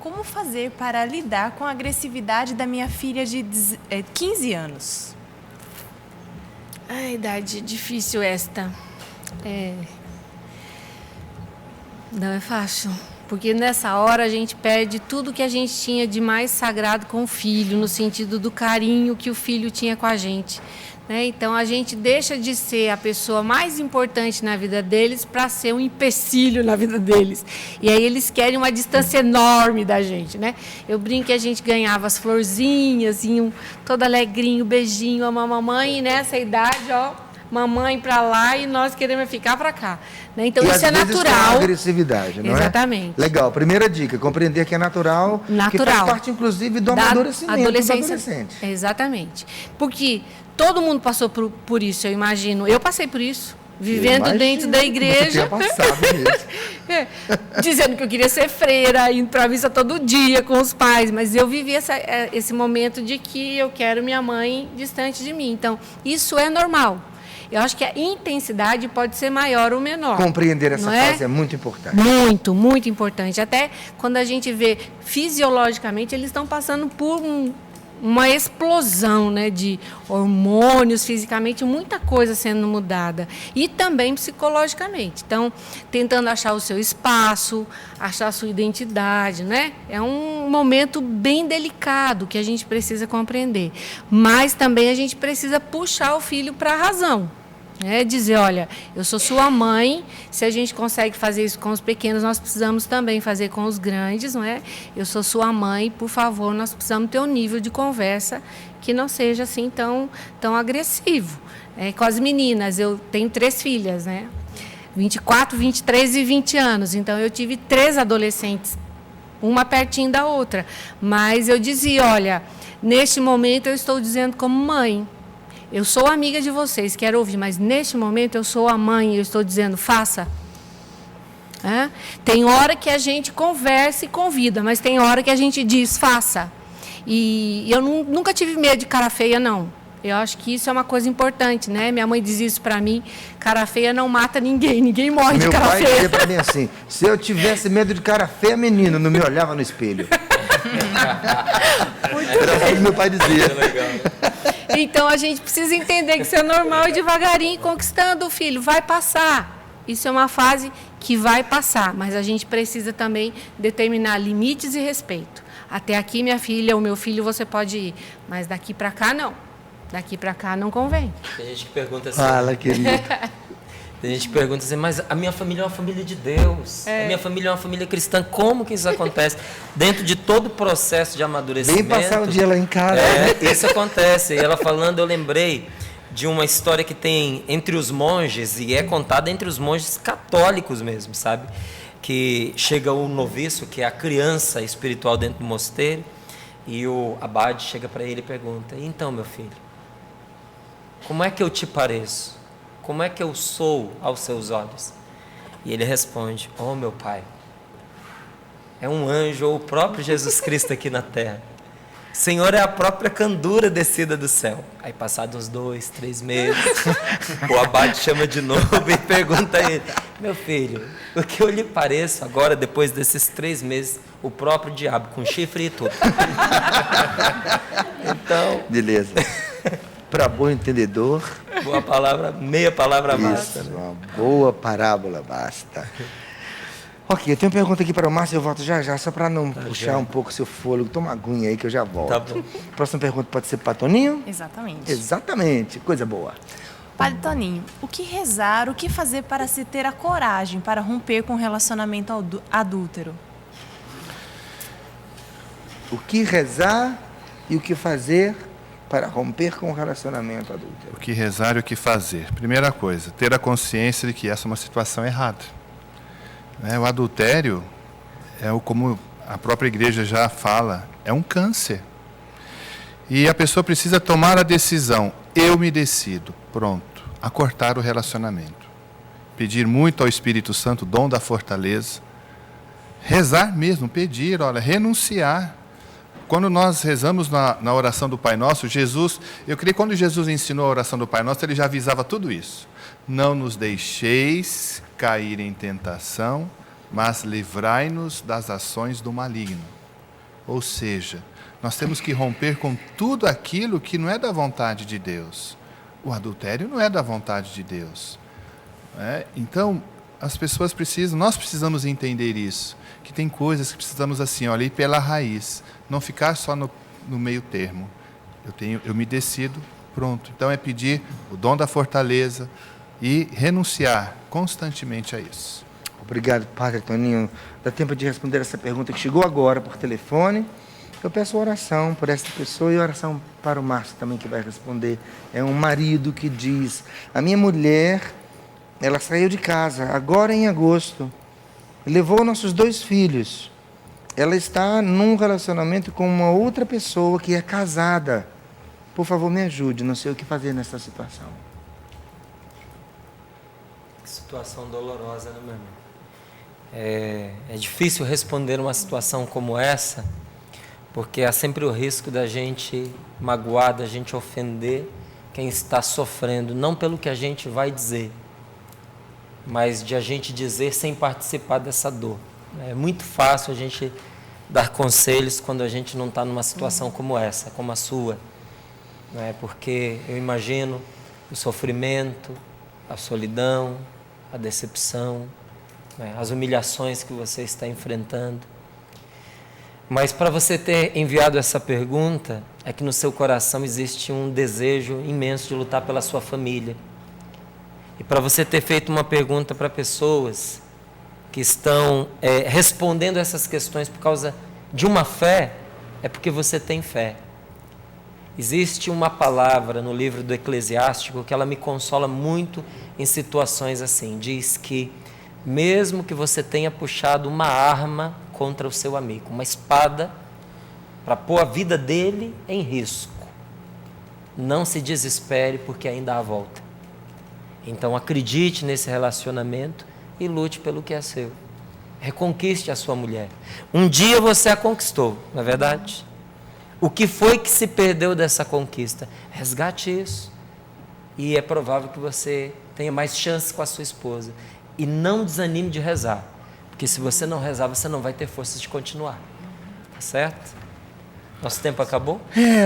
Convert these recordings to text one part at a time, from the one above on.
como fazer para lidar com a agressividade da minha filha de 15 anos? A idade difícil esta. Não é fácil. Porque nessa hora a gente perde tudo que a gente tinha de mais sagrado com o filho, no sentido do carinho que o filho tinha com a gente. Né? Então a gente deixa de ser a pessoa mais importante na vida deles para ser um empecilho na vida deles. E aí eles querem uma distância enorme da gente. Né? Eu brinco que a gente ganhava as florzinhas, iam todo alegrinho, beijinho, ama a mamãe, e nessa idade, ó, mamãe para lá e nós queremos ficar para cá. Né? Então, isso é natural. Agressividade, não Exatamente. É? Legal. Primeira dica, compreender que é natural. Que faz parte, inclusive, do amadurecimento do adolescente. Exatamente. Porque todo mundo passou por isso, eu imagino. Eu passei por isso. Vivendo dentro da igreja. Dizendo que eu queria ser freira, indo para a missa todo dia com os pais. Mas eu vivi esse momento de que eu quero minha mãe distante de mim. Então, isso é normal. Eu acho que a intensidade pode ser maior ou menor. Compreender essa fase é muito importante. Muito, muito importante. Até quando a gente vê fisiologicamente, eles estão passando por uma explosão, né, de hormônios, fisicamente, muita coisa sendo mudada. E também psicologicamente. Então, tentando achar o seu espaço, achar a sua identidade, né? É um momento bem delicado que a gente precisa compreender. Mas também a gente precisa puxar o filho para a razão. Dizer, olha, eu sou sua mãe, se a gente consegue fazer isso com os pequenos, nós precisamos também fazer com os grandes, não é? Eu sou sua mãe, por favor, nós precisamos ter um nível de conversa que não seja assim tão agressivo. Com as meninas, eu tenho 3 filhas, né? 24, 23 e 20 anos, então eu tive 3 adolescentes, uma pertinho da outra, mas eu dizia, olha, neste momento eu estou dizendo como mãe, eu sou amiga de vocês, quero ouvir, mas neste momento eu sou a mãe, eu estou dizendo, faça. Tem hora que a gente conversa e convida, mas tem hora que a gente diz, faça. E eu nunca tive medo de cara feia, não. Eu acho que isso é uma coisa importante, né? Minha mãe diz isso para mim, cara feia não mata ninguém morre de cara feia. Meu pai dizia para mim assim, se eu tivesse medo de cara feia, menino, não me olhava no espelho. Era assim que meu pai dizia. Então, a gente precisa entender que isso é normal e devagarinho conquistando o filho. Vai passar. Isso é uma fase que vai passar, mas a gente precisa também determinar limites e respeito. Até aqui, minha filha ou meu filho, você pode ir, mas daqui para cá, não. Daqui para cá não convém. Tem gente que pergunta assim... Fala, querido. Tem gente que pergunta assim, mas a minha família é uma família de Deus. A minha família é uma família cristã. Como que isso acontece? Dentro de todo o processo de amadurecimento... Vem passar um dia lá em casa. Isso acontece. E ela falando, eu lembrei de uma história que tem entre os monges, e é contada entre os monges católicos mesmo, sabe? Que chega o noviço, que é a criança espiritual dentro do mosteiro, e o abade chega para ele e pergunta, então, meu filho, como é que eu te pareço? Como é que eu sou aos seus olhos? E ele responde, oh meu pai, é um anjo ou o próprio Jesus Cristo aqui na terra. O Senhor é a própria candura descida do céu. Aí passados uns 2, 3 meses, o abade chama de novo e pergunta a ele, meu filho, o que eu lhe pareço agora, depois desses 3 meses, o próprio diabo, com chifre e tudo. Então... Beleza. Para bom entendedor... Boa palavra, meia palavra basta. Isso, uma boa parábola basta. Ok, eu tenho uma pergunta aqui para o Márcio, eu volto já, só para não puxar um pouco seu fôlego. Toma uma aguinha aí que eu já volto. Tá bom. Próxima pergunta pode ser para Toninho? Exatamente. Exatamente, coisa boa. Padre Toninho, o que rezar, o que fazer para se ter a coragem para romper com o relacionamento adúltero? O que rezar e o que fazer para romper com o relacionamento adúltero? O que rezar e o que fazer? Primeira coisa, ter a consciência de que essa é uma situação errada. O adultério, como a própria igreja já fala, é um câncer. E a pessoa precisa tomar a decisão, eu me decido, pronto, a cortar o relacionamento. Pedir muito ao Espírito Santo, dom da fortaleza. Rezar mesmo, pedir, olha, renunciar. Quando nós rezamos na oração do Pai Nosso, Jesus, eu creio que quando Jesus ensinou a oração do Pai Nosso, ele já avisava tudo isso. Não nos deixeis cair em tentação, mas livrai-nos das ações do maligno. Ou seja, nós temos que romper com tudo aquilo que não é da vontade de Deus. O adultério não é da vontade de Deus. Então, as pessoas nós precisamos entender isso, que tem coisas que precisamos assim, olha, ir pela raiz, não ficar só no meio termo. Eu me decido, pronto. Então é pedir o dom da fortaleza e renunciar constantemente a isso. Obrigado, Padre Toninho. Dá tempo de responder essa pergunta que chegou agora por telefone. Eu peço oração por essa pessoa e oração para o Márcio também, que vai responder. É um marido que diz: a minha mulher, ela saiu de casa agora em agosto, levou nossos 2 filhos. Ela está num relacionamento com uma outra pessoa que é casada. Por favor, me ajude, não sei o que fazer nessa situação. Que situação dolorosa, né, meu irmão? É difícil responder uma situação como essa, porque há sempre o risco da gente magoar, da gente ofender quem está sofrendo, não pelo que a gente vai dizer, mas de a gente dizer sem participar dessa dor. É muito fácil a gente dar conselhos quando a gente não está numa situação como essa, como a sua, né? Porque eu imagino o sofrimento, a solidão, a decepção, né? As humilhações que você está enfrentando. Mas para você ter enviado essa pergunta, é que no seu coração existe um desejo imenso de lutar pela sua família. E para você ter feito uma pergunta para pessoas que estão respondendo essas questões por causa de uma fé, é porque você tem fé. Existe uma palavra no livro do Eclesiástico que ela me consola muito em situações assim. Diz que mesmo que você tenha puxado uma arma contra o seu amigo, uma espada, para pôr a vida dele em risco, não se desespere, porque ainda há volta. Então acredite nesse relacionamento e lute pelo que é seu. Reconquiste a sua mulher. Um dia você a conquistou, não é verdade? O que foi que se perdeu dessa conquista? Resgate isso. E é provável que você tenha mais chances com a sua esposa. E não desanime de rezar, porque se você não rezar, você não vai ter forças de continuar. Tá certo? Nosso tempo acabou?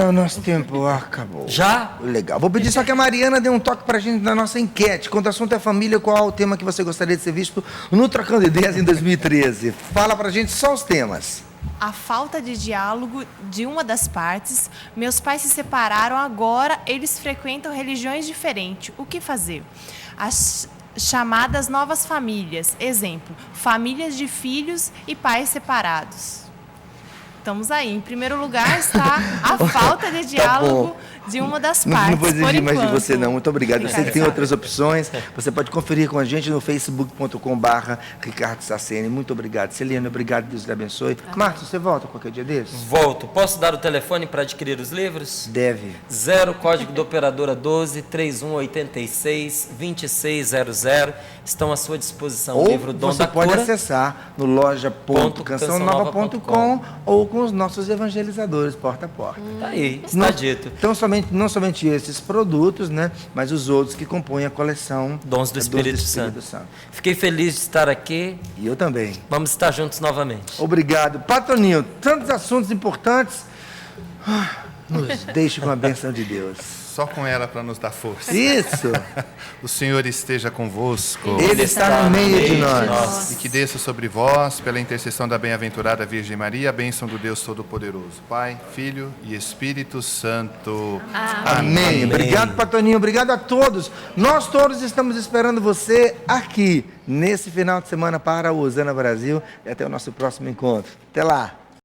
O nosso tempo acabou. Já? Legal. Vou pedir só que a Mariana dê um toque pra gente na nossa enquete. Quando o assunto é família, qual é o tema que você gostaria de ser visto no Trocando Ideias em 2013? Fala pra gente só os temas. A falta de diálogo de uma das partes. Meus pais se separaram, agora eles frequentam religiões diferentes. O que fazer? As chamadas novas famílias. Exemplo, famílias de filhos e pais separados. Estamos aí. Em primeiro lugar está a falta de diálogo de uma das partes. Não vou exigir mais de enquanto. você, não. Muito obrigado. Eu sei que tem outras opções. Você pode conferir com a gente no facebook.com/Ricardo Saceni. Muito obrigado. Celina, obrigado. Deus lhe abençoe. Márcio, você volta qualquer dia desses? Volto. Posso dar o telefone para adquirir os livros? Deve. 0 código da operadora 12 3186 2600. Estão à sua disposição o livro Dom você da pode Cura. acessar no loja.cançãonova.com ou com os nossos evangelizadores porta a porta. Tá aí, está dito. Então, não somente esses produtos, né, mas os outros que compõem a coleção Dons do Espírito Santo. Fiquei feliz de estar aqui. E eu também. Vamos estar juntos novamente. Obrigado. Patroninho, tantos assuntos importantes. Nos deixe com a bênção de Deus. Só com ela para nos dar força. Isso. O Senhor esteja convosco. Ele está no meio de nós. E que desça sobre vós, pela intercessão da bem-aventurada Virgem Maria, a bênção do Deus Todo-Poderoso, Pai, Filho e Espírito Santo. Amém. Obrigado, Patroninho. Obrigado a todos. Nós todos estamos esperando você aqui, nesse final de semana para o Osana Brasil. E até o nosso próximo encontro. Até lá.